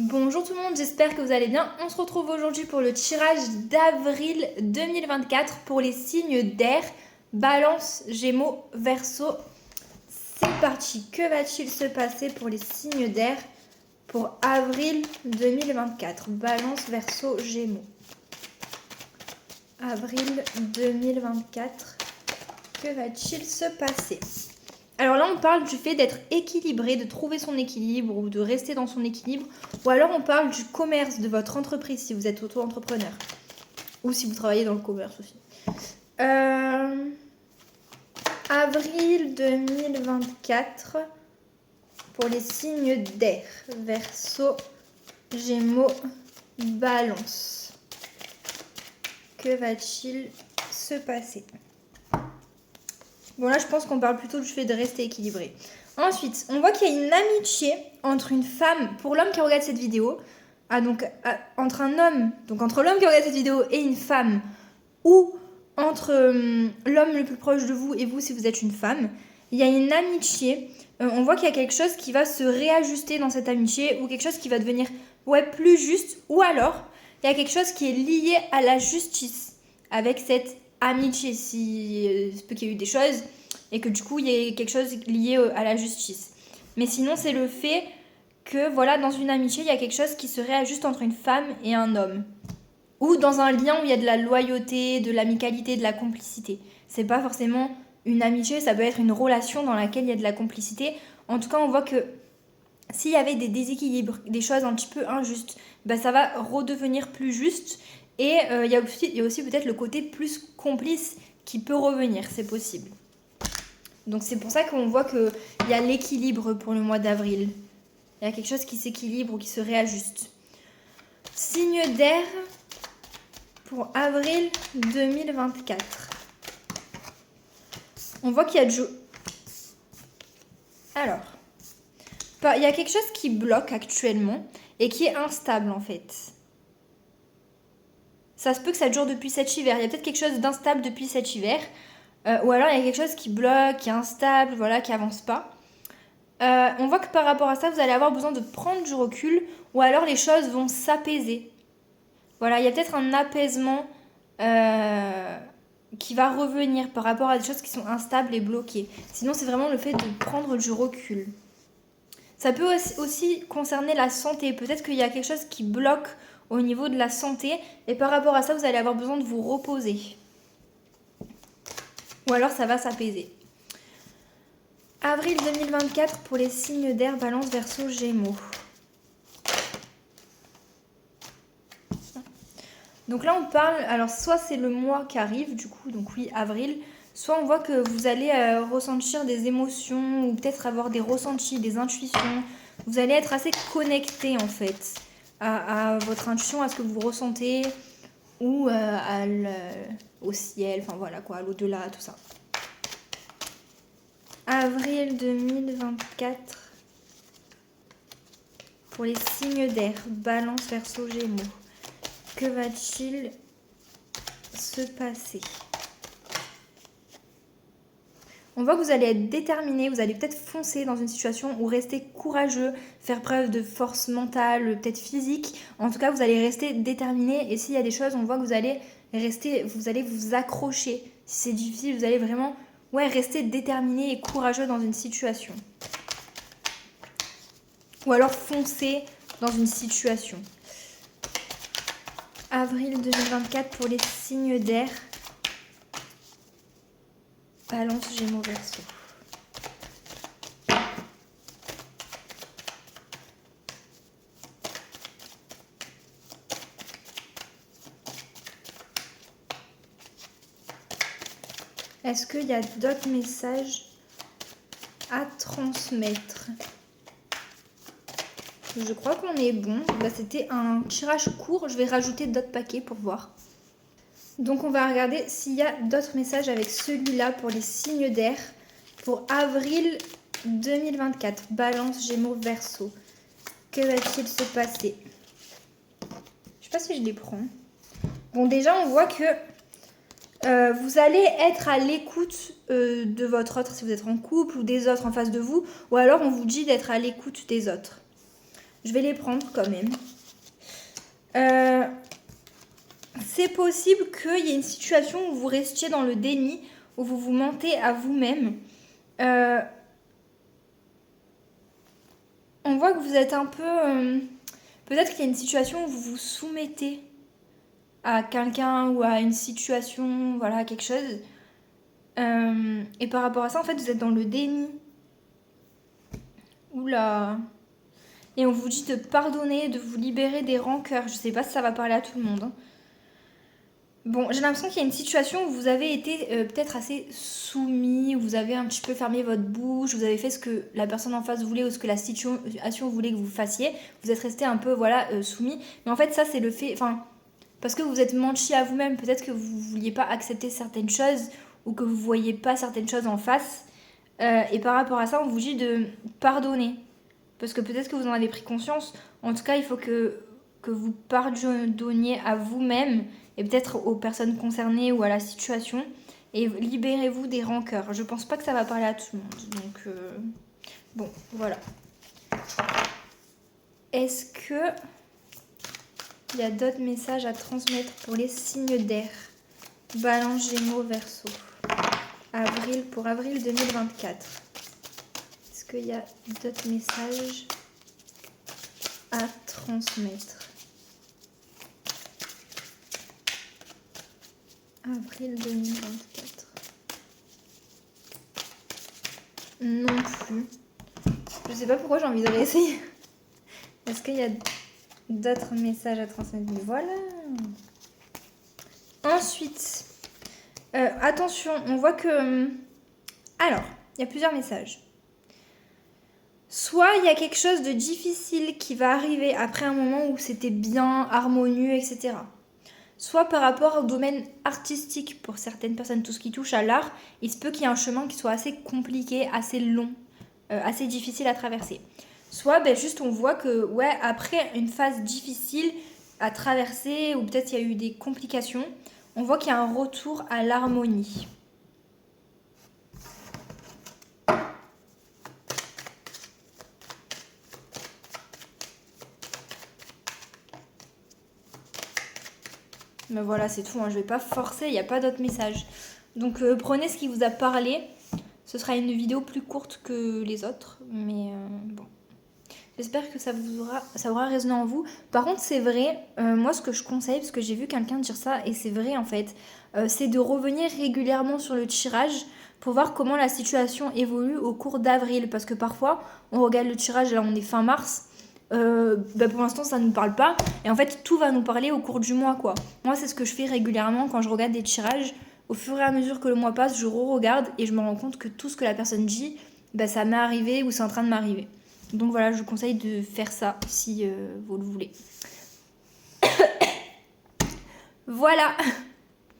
Bonjour tout le monde, j'espère que vous allez bien. On se retrouve aujourd'hui pour le tirage d'avril 2024 pour les signes d'air, Balance, Gémeaux, Verseau. C'est parti, que va-t-il se passer pour les signes d'air pour avril 2024? Balance, Verseau, Gémeaux. Avril 2024, que va-t-il se passer? Alors là, on parle du fait d'être équilibré, de trouver son équilibre ou de rester dans son équilibre. Ou alors, on parle du commerce de votre entreprise si vous êtes auto-entrepreneur. Ou si vous travaillez dans le commerce aussi. Avril 2024 pour les signes d'air. Verseau, Gémeaux, Balance. Que va-t-il se passer? Bon là je pense qu'on parle plutôt du fait de rester équilibré. Ensuite, on voit qu'il y a une amitié entre une femme, pour l'homme qui regarde cette vidéo, entre un homme, donc entre l'homme qui regarde cette vidéo et une femme, ou entre l'homme le plus proche de vous et vous si vous êtes une femme, il y a une amitié. On voit qu'il y a quelque chose qui va se réajuster dans cette amitié, ou quelque chose qui va devenir plus juste, ou alors il y a quelque chose qui est lié à la justice avec cette amitié, si peut qu'il y ait eu des choses et que du coup il y ait quelque chose lié à la justice. Mais sinon c'est le fait que voilà, dans une amitié il y a quelque chose qui se réajuste entre une femme et un homme, ou dans un lien où il y a de la loyauté, de l'amicalité, de la complicité. C'est pas forcément une amitié, ça peut être une relation dans laquelle il y a de la complicité. En tout cas on voit que s'il y avait des déséquilibres, des choses un petit peu injustes, ça va redevenir plus juste. Et il y a aussi peut-être le côté plus complice qui peut revenir, c'est possible. Donc c'est pour ça qu'on voit qu'il y a l'équilibre pour le mois d'avril. Il y a quelque chose qui s'équilibre ou qui se réajuste. Signe d'air pour avril 2024. On voit qu'il y a Alors, il y a quelque chose qui bloque actuellement et qui est instable en fait. Ça se peut que ça dure depuis cet hiver. Il y a peut-être quelque chose d'instable depuis cet hiver. Ou alors il y a quelque chose qui bloque, qui est instable, voilà, qui avance pas. On voit que par rapport à ça, vous allez avoir besoin de prendre du recul. Ou alors les choses vont s'apaiser. Voilà, il y a peut-être un apaisement qui va revenir par rapport à des choses qui sont instables et bloquées. Sinon, c'est vraiment le fait de prendre du recul. Ça peut aussi concerner la santé. Peut-être qu'il y a quelque chose qui bloque au niveau de la santé. Et par rapport à ça, vous allez avoir besoin de vous reposer. Ou alors, ça va s'apaiser. Avril 2024 pour les signes d'air, Balance, Verseau, Gémeaux. Donc là, on parle... Alors, soit c'est le mois qui arrive, du coup, donc oui, avril. Soit on voit que vous allez ressentir des émotions ou peut-être avoir des ressentis, des intuitions. Vous allez être assez connecté en fait à votre intuition, à ce que vous ressentez ou au ciel, enfin voilà quoi, à l'au-delà, tout ça. Avril 2024 pour les signes d'air, Balance, Verseau, Gémeaux. Que va-t-il se passer? On voit que vous allez être déterminé, vous allez peut-être foncer dans une situation ou rester courageux, faire preuve de force mentale, peut-être physique. En tout cas, vous allez rester déterminé. Et s'il y a des choses, on voit que vous allez vous accrocher. Si c'est difficile, vous allez vraiment rester déterminé et courageux dans une situation. Ou alors foncer dans une situation. Avril 2024 pour les signes d'air. Balance, Gémeaux, Verseau. Est-ce qu'il y a d'autres messages à transmettre? Je crois qu'on est bon. C'était un tirage court. Je vais rajouter d'autres paquets pour voir. Donc on va regarder s'il y a d'autres messages avec celui-là pour les signes d'air pour avril 2024. Balance, Gémeaux, Verseau. Que va-t-il se passer? Je sais pas si je les prends. Bon, déjà on voit que vous allez être à l'écoute de votre autre si vous êtes en couple ou des autres en face de vous. Ou alors on vous dit d'être à l'écoute des autres. Je vais les prendre quand même. C'est possible qu'il y ait une situation où vous restiez dans le déni, où vous vous mentez à vous-même. On voit que vous êtes un peu... peut-être qu'il y a une situation où vous vous soumettez à quelqu'un ou à une situation, voilà, quelque chose. Et par rapport à ça, en fait, vous êtes dans le déni. Oula. Et on vous dit de pardonner, de vous libérer des rancœurs. Je sais pas si ça va parler à tout le monde. Hein. Bon, j'ai l'impression qu'il y a une situation où vous avez été peut-être assez soumis, où vous avez un petit peu fermé votre bouche, vous avez fait ce que la personne en face voulait ou ce que la situation voulait que vous fassiez. Vous êtes resté un peu, voilà, soumis. Mais en fait, ça, c'est le fait... Enfin, parce que vous êtes menti à vous-même. Peut-être que vous vouliez pas accepter certaines choses ou que vous voyez pas certaines choses en face. Et par rapport à ça, on vous dit de pardonner. Parce que peut-être que vous en avez pris conscience. En tout cas, il faut que vous pardonniez à vous-même et peut-être aux personnes concernées ou à la situation. Et libérez-vous des rancœurs. Je pense pas que ça va parler à tout le monde. Donc, bon, voilà. Est-ce que il y a d'autres messages à transmettre pour les signes d'air? Balance, Gémeaux, Verseau. Pour avril 2024. Est-ce qu'il y a d'autres messages à transmettre? Avril 2024. Non plus. Je sais pas pourquoi j'ai envie de réessayer. Est-ce qu'il y a d'autres messages à transmettre? Voilà. Ensuite, attention, on voit que... Alors, il y a plusieurs messages. Soit il y a quelque chose de difficile qui va arriver après un moment où c'était bien, harmonieux, etc. Soit par rapport au domaine artistique pour certaines personnes, tout ce qui touche à l'art, il se peut qu'il y ait un chemin qui soit assez compliqué, assez long, assez difficile à traverser. Soit juste on voit que ouais, après une phase difficile à traverser, ou peut-être il y a eu des complications, on voit qu'il y a un retour à l'harmonie. Mais voilà, c'est tout, hein. Je vais pas forcer, il n'y a pas d'autres messages. Donc prenez ce qui vous a parlé. Ce sera une vidéo plus courte que les autres, mais bon. J'espère que ça aura résonné en vous. Par contre, c'est vrai, moi ce que je conseille, parce que j'ai vu quelqu'un dire ça, et c'est vrai en fait, c'est de revenir régulièrement sur le tirage pour voir comment la situation évolue au cours d'avril. Parce que parfois, on regarde le tirage, là on est fin mars, pour l'instant ça ne nous parle pas, et en fait tout va nous parler au cours du mois, quoi. Moi c'est ce que je fais régulièrement quand je regarde des tirages. Au fur et à mesure que le mois passe, je re-regarde et je me rends compte que tout ce que la personne dit, ça m'est arrivé ou c'est en train de m'arriver. Donc voilà, je vous conseille de faire ça si vous le voulez. Voilà.